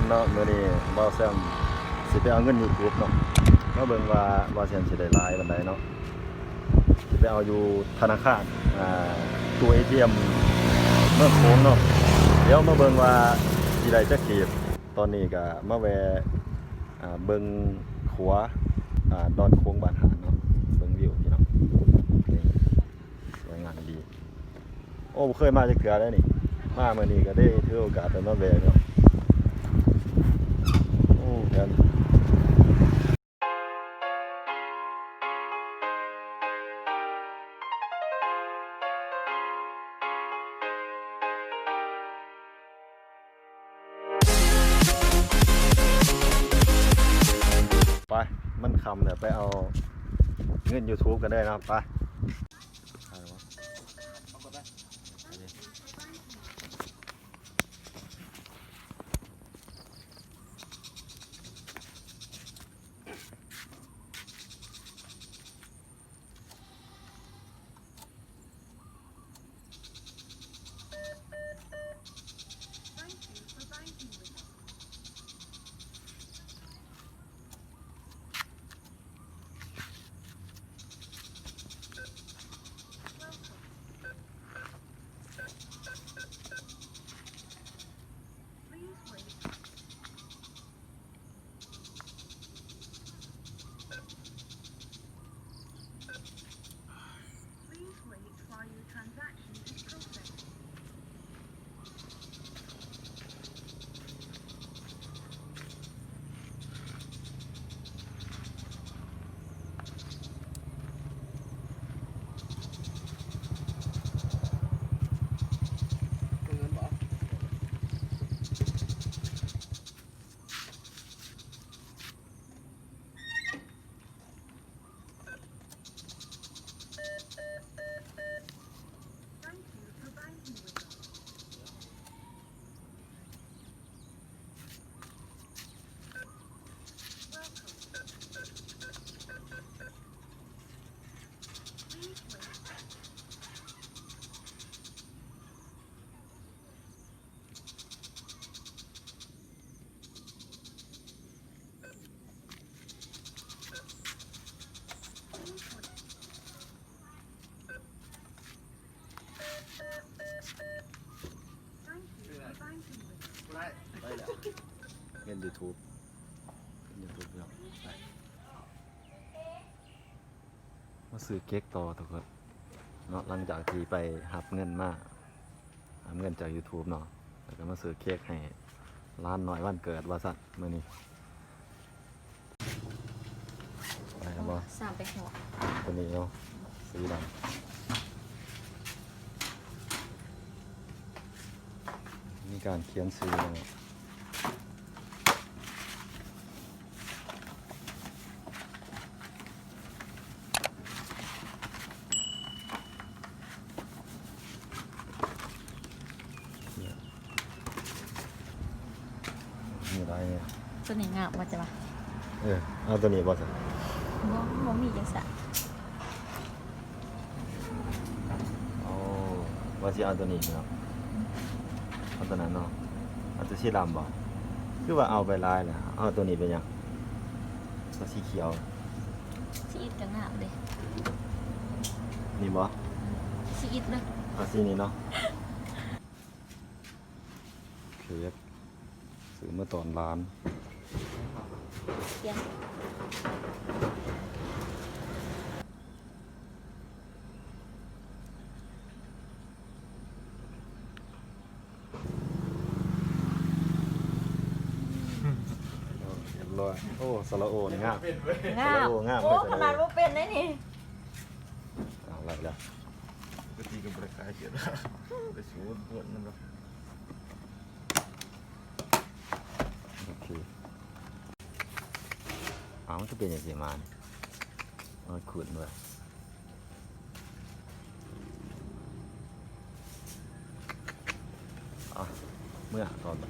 เนาะมื้อนี้บ่าวแซมสิไปเอาเงิน YouTube เนาะมาเบิ่งว่าบ่าวแซมสิได้หลายปานใดเนาะสิไปเอาอยู่ธนาคารตู้ ATM เมืองโขงเนาะเดี๋ยวมาเบิ่งว่าสิได้จักกีบตอนนี้ก็มาแวะเบิ่งขัวดอนโค้งบ้านหาดเนาะเบิ่งวิวพี่น้องนี่สวยงามดีโอ้บ่เคยมาจักเทื่อแล้วนี่มามื้อนี้ก็ได้ถือโอกาสได้มาแวะเนาะโอ้แม่นไปมันคำเนี่ยไปเอาเงิน YouTube กันได้นะครับไปเงิน YouTube เนาะไปมาซื้อเค้กต่อทุกคนเนาะหลังจากที่ไปหับเงินมาหับเงินจาก YouTube เนาะแล้วก็มาซื้อเค้กให้ร้านน้อยวันเกิดว่าสัตว์มื้อนี้ไปครับบ่3ไปหัวตัวนี้เนาะสีดำมีการเขียนซื้อเนาะมีอะไรเนี่ยตัวนี้งามว่าจะมาเอาตัวนี้บ่สิบ่มีจังซั่นว่าสิเอาตัวนี้เนาะเอาตัวนั้นเนาะเอาตัวสีดำบ่คือว่าเอาไปลายแหละเอาตัวนี้เป็นหยังตัวสีเขียวสีอิฐก็งามเด้นี่บ่สีอิฐนะเอาสีนี้เนาะเค้กซื้อมาตอนร้านเขียนโอ้สระโอนี่งามงามโอ้ขนาดว่าเป็นได้นี่เอาละแล้วก็ตีกับประกายเกียรติไปสูดปวดนั่นหรอโอเคมันจะเป็นอย่างไรมามันขุ่นด้วยเมื่อตอน